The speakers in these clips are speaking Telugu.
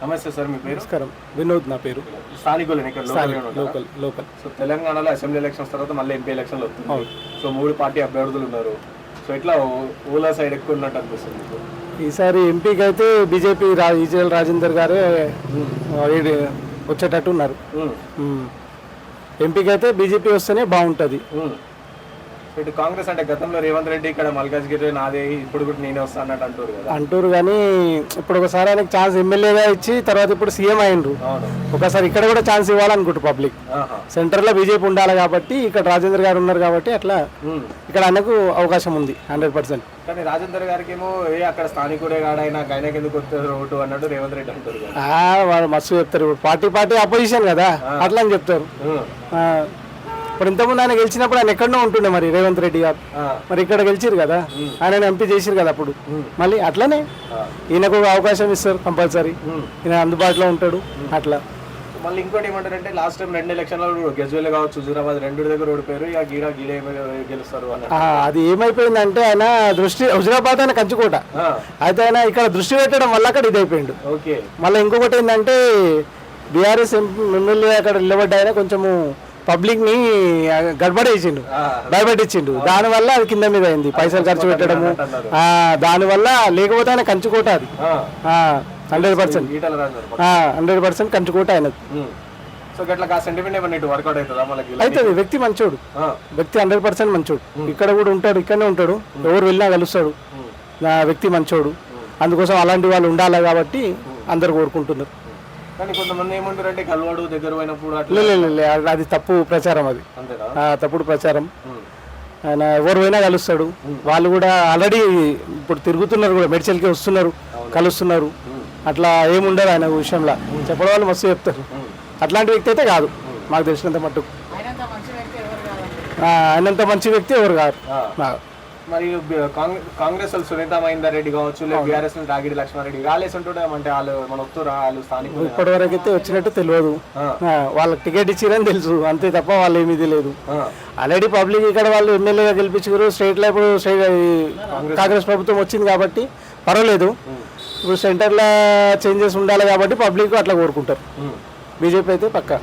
నమస్తే సార్, మీ పేరు? నమస్కారం, వినోద్ నా పేరు. స్థానికులు ఇక్కడ లోకల్. సో తెలంగాణలో అసెంబ్లీ ఎలక్షన్స్ తర్వాత మళ్ళీ ఎంపీ ఎలక్షన్లు వస్తున్నాయి. సో 3 పార్టీ అభ్యర్థులు ఉన్నారు. సో ఇట్లా ఓలా సైడ్ ఎక్కువ ఉన్నట్టు అనిపిస్తుంది మీకు? ఈసారి ఎంపీకి అయితే బీజేపీ ఈజీఎల్ రాజేందర్ గారే వచ్చేటట్టు ఉన్నారు. ఎంపీకి అయితే బీజేపీ వస్తేనే బాగుంటుంది. ఇటు కాంగ్రెస్ అంటే గతంలో రేవంత్ రెడ్డి ఇక్కడ మల్కాజ్గిరి నాదే, ఇప్పుడు కూడా నేనే వస్తా అన్నట్టు అంటారు కదా. అంటారు కానీ ఇప్పుడు ఒకసారి ఆయనకు ఛాన్స్ ఎమ్మెల్యేగా ఇచ్చి తర్వాత ఇప్పుడు సీఎం అయిండ్రు. ఒకసారి ఇక్కడ కూడా ఛాన్స్ ఇవ్వాలనుకుంటారు పబ్లిక్. సెంటర్ లో బీజేపీ ఉండాలి కాబట్టి ఇక్కడ రాజేందర్ గారు ఉన్నారు కాబట్టి అట్లా ఇక్కడ ఆయనకు అవకాశం ఉంది 100%. కానీ రాజేందర్ గారికి ఏమో అక్కడ స్థానికుడే కాడైనా ఆయనకి ఎందుకు వస్తారు ఓటు అన్నట్టు రేవంత్ రెడ్డి అంటారు. వాళ్ళు మస్తు చెప్తారు, పార్టీ అపోజిషన్ కదా అట్లా అని చెప్తారు. ఇప్పుడు ఇంతకుముందు ఆయన గెలిచినప్పుడు ఆయన ఎక్కడో ఉంటుండే మరి రేవంత్ రెడ్డి గారు, మరి ఇక్కడ గెలిచిరు కదా, ఆయన ఎంపీ చేసిరు కదా అప్పుడు. మళ్ళీ అట్లనే ఈయనకు అవకాశం ఇస్తారు కంపల్సరీ, ఈయన అందుబాటులో ఉంటాడు అట్లా. మళ్ళీ ఇంకోటి ఏమంటారంటే లాస్ట్ టైం 2 ఎలక్షన్లు గజ్వేల్ కావచ్చు, హుజూరాబాద్ 2 దగ్గర ఓడిపోయారు. ఇక గీడే గెలుస్తారు అన్న. అది ఏమైపోయిందంటే ఆయన దృష్టి హుజూరాబాద్ ఆయన కంచుకోట అయితే ఆయన ఇక్కడ దృష్టి పెట్టడం వల్ల అక్కడ ఇది అయిపోయిండు. ఓకే. మళ్ళీ ఇంకొకటి ఏంటంటే బీఆర్ఎస్ ఎమ్మెల్యే అక్కడ నిలబడ్డ ఆయన కొంచెము పబ్లిక్ ని గడబడేసిండు, భయపెట్టించిండు. దానివల్ల అది కింద మీద అయింది, పైసలు ఖర్చు పెట్టడము. దానివల్ల లేకపోతే ఆయన కంచుకోట, అది 100% కంచుకోట ఆయనది. అవుతుంది. వ్యక్తి మంచోడు, వ్యక్తి 100% మంచోడు. ఇక్కడ కూడా ఉంటాడు, ఇక్కడనే ఉంటాడు, ఎవరు వెళ్ళినా కలుస్తాడు. వ్యక్తి మంచోడు, అందుకోసం అలాంటి వాళ్ళు ఉండాలి కాబట్టి అందరు కోరుకుంటున్నారు. కానీ కొంతమంది ఏమంటారంటే కలవాడు దగ్గర పోయినప్పుడు అది తప్పు ప్రచారం, అది తప్పుడు ప్రచారం. ఆయన ఎవరు పోయినా కలుస్తాడు. వాళ్ళు కూడా ఆల్రెడీ ఇప్పుడు తిరుగుతున్నారు కూడా, మెడిసిన్కి వస్తున్నారు, కలుస్తున్నారు. అట్లా ఏముండదు ఆయన విషయంలో. చెప్పడం వాళ్ళు మస్తు చెప్తారు. అట్లాంటి వ్యక్తి అయితే కాదు మాకు తెలిసినంత మట్టుకు. ఆయనంత మంచి వ్యక్తి ఎవరు కాదు. మరి కాంగ్రెస్ వాళ్ళు సునీత మహేందర్ రెడ్డి కావచ్చు, లేదా బీఆర్ఎస్ రాగిడి లక్ష్మారెడ్డి రాలేసి ఉంటుండే అంటే వాళ్ళు మన వస్తున్నారు, వాళ్ళు స్థానికులు. ఇప్పటి వరకు అయితే వచ్చినట్టు తెలియదు. వాళ్ళకి టికెట్ ఇచ్చిరని తెలుసు, అంతే తప్ప వాళ్ళు ఏమీ తెలియదు. ఆల్రెడీ పబ్లిక్ ఇక్కడ వాళ్ళు ఎమ్మెల్యేగా గెలిపించారు. స్టేట్లో ఇప్పుడు కాంగ్రెస్ ప్రభుత్వం వచ్చింది కాబట్టి పర్వాలేదు. ఇప్పుడు సెంటర్లో చేంజెస్ ఉండాలి కాబట్టి పబ్లిక్ అట్లా కోరుకుంటారు. బీజేపీ అయితే పక్కా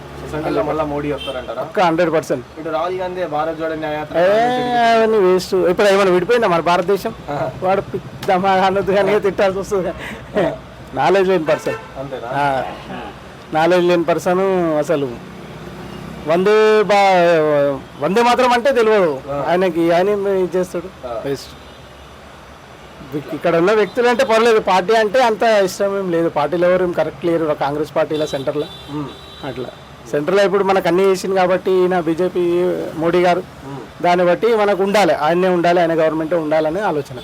మోడీ వస్తారంటారా? 100%. ఇటు రాహుల్ గాంధీ భారత్ జోడో న్యాయయాత్ర అవన్నీ వేస్ట్. ఇప్పుడు ఏమైనా విడిపోయిందా మన భారతదేశం? వాడు అనొద్దు కానీ తిట్టాల్సి వస్తుంది. నాలెడ్జ్ లేని పర్సన్, నాలెడ్జ్ లేని పర్సన్. అసలు వందే మాత్రం అంటే తెలియదు ఆయనకి, ఆయన చేస్తాడు వేస్ట్. ఇక్కడ ఉన్న వ్యక్తులు అంటే పర్లేదు, పార్టీ అంటే అంత ఇష్టం ఏం లేదు. పార్టీలో ఎవరు కరెక్ట్ లేరు కాంగ్రెస్ పార్టీలో సెంటర్లో. అట్లా సెంటర్లో ఇప్పుడు మనకు అన్నీ చేసింది కాబట్టి ఈయన బీజేపీ మోడీ గారు, దాన్ని బట్టి మనకు ఉండాలి, ఆయనే ఉండాలి, ఆయన గవర్నమెంటే ఉండాలనే ఆలోచన.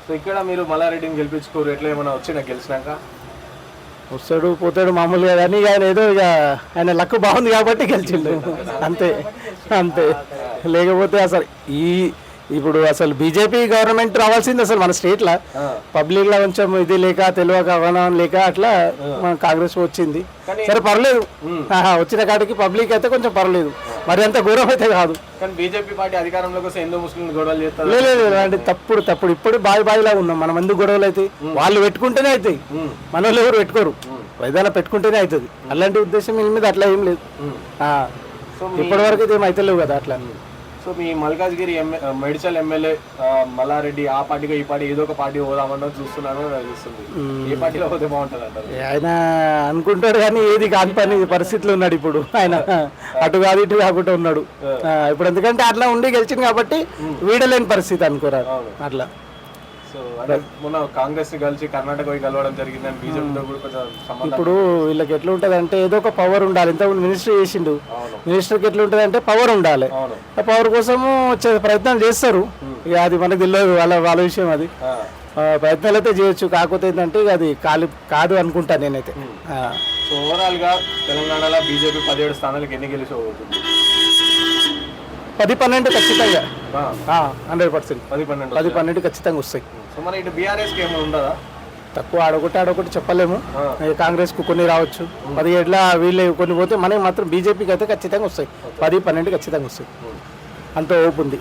సో ఇక్కడ మీరు మల్లారెడ్డిని గెలిపించుకోరు, ఎట్లా ఏమైనా వచ్చినా గెలిచినాక? వస్తాడు పోతాడు మామూలుగా, కానీ ఆయన ఏదో ఇక ఆయన లక్ బాగుంది కాబట్టి గెలిచిండు అంతే. లేకపోతే అసలు ఇప్పుడు అసలు బీజేపీ గవర్నమెంట్ రావాల్సింది అసలు మన స్టేట్లో. పబ్లిక్లో కొంచెం ఇది లేక తెలియక అవగాహన లేక అట్లా మన కాంగ్రెస్ వచ్చింది. సరే పర్లేదు, వచ్చిన కాడికి పబ్లిక్ అయితే కొంచెం పర్లేదు, మరి అంత గౌరవం అయితే కాదు. కానీ బీజేపీ పార్టీ అధికారంలోకి వస్తే హిందూ ముస్లిం గొడవలు చేస్తారు. లేదు అంటే తప్పుడు ఇప్పుడు బాయిలా ఉన్నాం మనం. ఎందుకు గొడవలు అవుతాయి? వాళ్ళు పెట్టుకుంటేనే అవుతాయి, మన వాళ్ళు ఎవరు పెట్టుకోరు. ఏదైనా పెట్టుకుంటేనే అవుతుంది. అలాంటి ఉద్దేశం మీద అట్లా ఏం లేదు. ఇప్పటి వరకు అయితే ఏం అవుతలేవు కదా అట్లా. సో మీ మల్కాజ్గిరి మెడిచల్ ఎమ్మెల్యే మల్లారెడ్డి ఆ పార్టీగా ఈ పార్టీ ఏదో ఒక పార్టీ పోదామన్నా చూస్తున్నాను అనిపిస్తుంది. ఏ పార్టీలో పోతే బాగుంటుంది అంటారు? ఆయన అనుకుంటాడు కానీ ఏది కాని పని పరిస్థితిలో ఉన్నాడు ఇప్పుడు. ఆయన అటు కాదు ఇటు కాకుండా ఉన్నాడు ఇప్పుడు. ఎందుకంటే అట్లా ఉండి గెలిచింది కాబట్టి వీడలేని పరిస్థితి అనుకోరారు అట్లా. సో మొన్న కాంగ్రెస్ కలిసి కర్ణాటక కలవడం జరిగిందని బీజేపీతో కూడా కొంచెం. ఇప్పుడు వీళ్ళకి ఎట్లా ఉంటుంది అంటే ఏదో ఒక పవర్ ఉండాలి. ఇంతకుముందు మినిస్టర్ చేసిండు, మినిస్టర్కి ఎట్లా ఉంటుంది అంటే పవర్ ఉండాలి. ఆ పవర్ కోసము ప్రయత్నాలు చేస్తారు. ఇక అది మనకు తెలియదు, వాళ్ళ విషయం. అది ప్రయత్నాలు అయితే చేయొచ్చు, కాకపోతే ఏంటంటే అది కాదు అనుకుంటా నేనైతే. సో ఓవరాల్ గా తెలంగాణలో బీజేపీ 17 స్థానాలకు ఎన్ని గెలిచబోతుంది? 10-12 ఖచ్చితంగా 100%. 10-12 ఖచ్చితంగా వస్తాయి. సో మన ఇటు బీఆర్ఎస్కి ఏమైనా ఉండదా? తక్కువ ఆడొకటి చెప్పలేము. కాంగ్రెస్కు కొన్ని రావచ్చు, 17 వీళ్ళు కొన్ని పోతే మనకి మాత్రం బీజేపీకి అయితే ఖచ్చితంగా వస్తాయి. 10-12 ఖచ్చితంగా వస్తాయి, అంత ఓపు ఉంది.